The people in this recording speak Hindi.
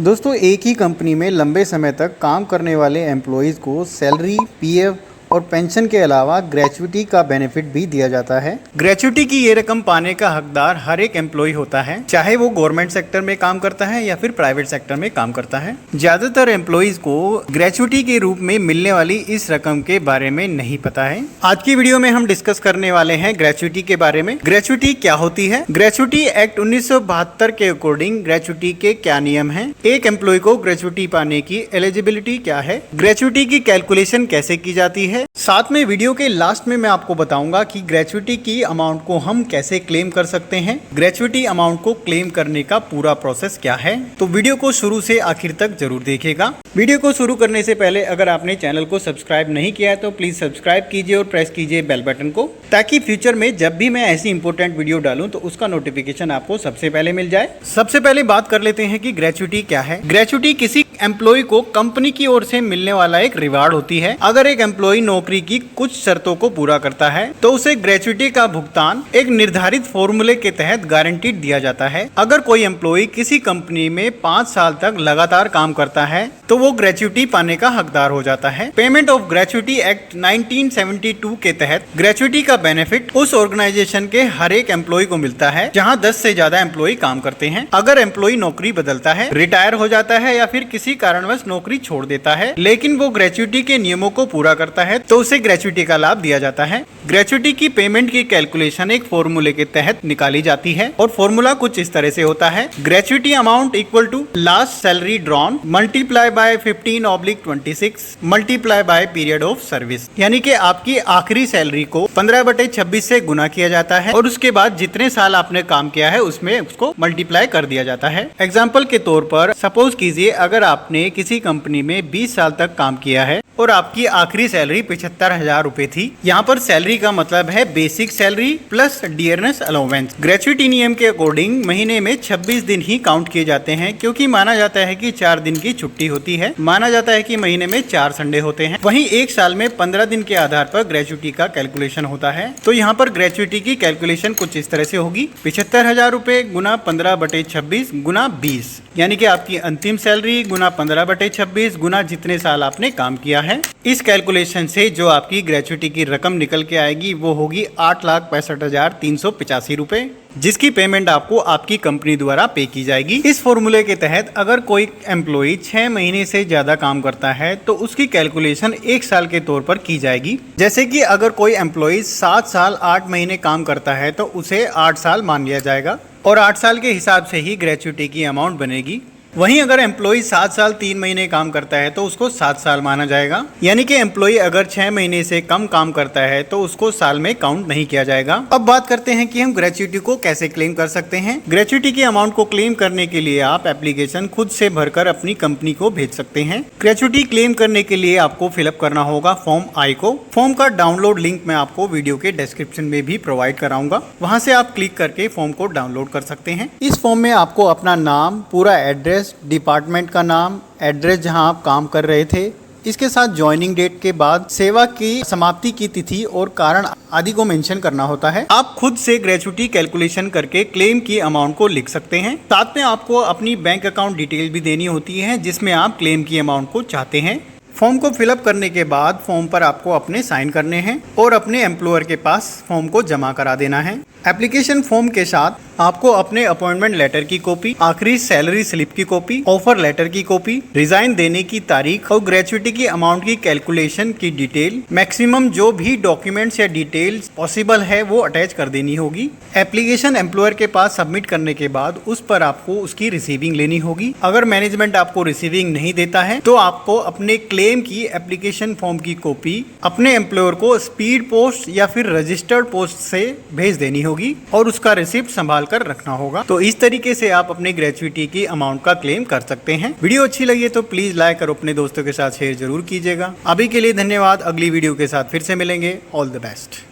दोस्तों एक ही कंपनी में लंबे समय तक काम करने वाले एम्प्लॉयज़ को सैलरी, पीएफ और पेंशन के अलावा ग्रेच्युटी का बेनिफिट भी दिया जाता है। ग्रेच्युटी की ये रकम पाने का हकदार हर एक एम्प्लॉय होता है, चाहे वो गवर्नमेंट सेक्टर में काम करता है या फिर प्राइवेट सेक्टर में काम करता है। ज्यादातर एम्प्लॉयज को ग्रेच्युटी के रूप में मिलने वाली इस रकम के बारे में नहीं पता है। आज की वीडियो में हम डिस्कस करने वाले हैं ग्रेच्युटी के बारे में। ग्रेच्युटी क्या होती है? ग्रेच्युटी एक्ट 1972 के अकॉर्डिंग ग्रेच्युटी के क्या नियम है, एक एम्प्लॉय को ग्रेच्युटी पाने की एलिजिबिलिटी क्या है, ग्रेच्युटी की कैलकुलेशन कैसे की जाती है। साथ में वीडियो के लास्ट में मैं आपको बताऊंगा कि ग्रेच्युटी की अमाउंट को हम कैसे क्लेम कर सकते हैं, ग्रेच्युटी अमाउंट को क्लेम करने का पूरा प्रोसेस क्या है। तो वीडियो को शुरू से आखिर तक जरूर देखिएगा। वीडियो को शुरू करने से पहले अगर आपने चैनल को सब्सक्राइब नहीं किया है तो प्लीज सब्सक्राइब कीजिए और प्रेस कीजिए बेल बटन को, ताकि फ्यूचर में जब भी मैं ऐसी इंपॉर्टेंट वीडियो डालूं तो उसका नोटिफिकेशन आपको सबसे पहले मिल जाए। सबसे पहले बात कर लेते हैं कि ग्रेच्युटी क्या है। ग्रेच्युटी किसी एम्प्लॉय को कंपनी की ओर से मिलने वाला एक रिवार्ड होती है। अगर एक एम्प्लॉय नौकरी की कुछ शर्तों को पूरा करता है तो उसे ग्रेच्युटी का भुगतान एक निर्धारित फॉर्मूले के तहत गारंटीड दिया जाता है। अगर कोई एम्प्लॉय किसी कंपनी में 5 साल तक लगातार काम करता है तो वो ग्रेच्युटी पाने का हकदार हो जाता है। पेमेंट ऑफ ग्रेच्युटी एक्ट 1972 के तहत ग्रेच्युटी का बेनिफिट उस ऑर्गेनाइजेशन के हर एक एम्प्लॉय को मिलता है जहां 10 से ज्यादा एम्प्लॉय काम करते हैं। अगर एम्प्लॉय नौकरी बदलता है, रिटायर हो जाता है या फिर किसी कारणवश नौकरी छोड़ देता है, लेकिन वो ग्रेच्युटी के नियमों को पूरा करता है तो उसे ग्रेच्युटी का लाभ दिया जाता है। ग्रेच्युटी की पेमेंट की कैलकुलेशन एक फॉर्मूले के तहत निकाली जाती है और फॉर्मूला कुछ इस तरह से होता है। Gratuity amount equal to last salary drawn multiply by 15/26 multiply by period of service, यानी कि आपकी आखिरी सैलरी को 15/26 से गुना किया जाता है और उसके बाद जितने साल आपने काम किया है उसमें उसको मल्टीप्लाई कर दिया जाता है। एग्जाम्पल के तौर पर सपोज कीजिए अगर आपने किसी कंपनी में 20 साल तक काम किया है और आपकी आखिरी सैलरी 75,000 रुपए थी। यहाँ पर सैलरी का मतलब है basic salary plus dearness allowance. Gratuity नियम के अकॉर्डिंग महीने में 26 दिन ही काउंट किए जाते हैं, क्योंकि माना जाता है कि 4 दिन की छुट्टी होती है। माना जाता है कि महीने में 4 संडे होते हैं। वहीं एक साल में 15 दिन के आधार पर ग्रेच्युटी का कैलकुलेशन होता है। तो यहाँ पर ग्रेच्युटी की कैलकुलेशन कुछ इस तरह से होगी, 75,000 रुपए गुना 15/26 गुना 20, यानी कि आपकी अंतिम सैलरी गुना 15/26 गुना जितने साल आपने काम किया है। इस कैलकुलेशन से जो आपकी ग्रेच्युटी की रकम निकल के आएगी वो होगी 8,65,385 रुपए, जिसकी पेमेंट आपको आपकी कंपनी द्वारा पे की जाएगी। इस फॉर्मूले के तहत अगर कोई एम्प्लॉय 6 महीने से ज्यादा काम करता है तो उसकी कैलकुलेशन 1 साल के तौर पर की जाएगी। जैसे कि अगर कोई एम्प्लॉय 7 साल 8 महीने काम करता है तो उसे 8 साल मान लिया जाएगा और 8 साल के हिसाब से ही ग्रेच्युटी की अमाउंट बनेगी। वहीं अगर एम्प्लॉय 7 साल 3 महीने काम करता है तो उसको 7 साल माना जाएगा, यानी कि एम्प्लॉय अगर 6 महीने से कम काम करता है तो उसको साल में काउंट नहीं किया जाएगा। अब बात करते हैं कि हम ग्रेच्युटी को कैसे क्लेम कर सकते हैं। ग्रेच्युटी की अमाउंट को क्लेम करने के लिए आप एप्लीकेशन खुद से भरकर अपनी कंपनी को भेज सकते हैं। ग्रेच्युटी क्लेम करने के लिए आपको फिलअप करना होगा फॉर्म आई को। फॉर्म का डाउनलोड लिंक मैं आपको वीडियो के डिस्क्रिप्शन में भी प्रोवाइड कराऊंगा, वहां से आप क्लिक करके फॉर्म को डाउनलोड कर सकते हैं। इस फॉर्म में आपको अपना नाम, पूरा एड्रेस, डिपार्टमेंट का नाम, एड्रेस जहां आप काम कर रहे थे, इसके साथ ज्वाइनिंग डेट के बाद सेवा की समाप्ति की तिथि और कारण आदि को मेंशन करना होता है। आप खुद से ग्रेच्युटी कैलकुलेशन करके क्लेम की अमाउंट को लिख सकते हैं। साथ में आपको अपनी बैंक अकाउंट डिटेल भी देनी होती है जिसमें आप क्लेम की अमाउंट को चाहते हैं। फॉर्म को फिलअप करने के बाद फॉर्म पर आपको अपने साइन करने हैं और अपने एम्प्लॉयर के पास फॉर्म को जमा करा देना है। एप्लीकेशन फॉर्म के साथ आपको अपने अपॉइंटमेंट लेटर की कॉपी, आखिरी सैलरी स्लिप की कॉपी, ऑफर लेटर की कॉपी, रिजाइन देने की तारीख और ग्रेच्युटी की अमाउंट की कैलकुलेशन की डिटेल, मैक्सिमम जो भी डॉक्यूमेंट्स या डिटेल्स पॉसिबल है वो अटैच कर देनी होगी। एप्लीकेशन एम्प्लॉयर के पास सबमिट करने के बाद उस पर आपको उसकी रिसीविंग लेनी होगी। अगर मैनेजमेंट आपको रिसीविंग नहीं देता है तो आपको अपने क्लेम की एप्लीकेशन फॉर्म की कॉपी अपने एम्प्लॉयर को स्पीड पोस्ट या फिर रजिस्टर्ड पोस्ट से भेज देनी होगी और उसका रिसिप्ट संभाल कर रखना होगा। तो इस तरीके से आप अपनी ग्रेच्युटी की अमाउंट का क्लेम कर सकते हैं। वीडियो अच्छी लगी तो प्लीज लाइक और अपने दोस्तों के साथ शेयर जरूर कीजिएगा। अभी के लिए धन्यवाद। अगली वीडियो के साथ फिर से मिलेंगे। All the best.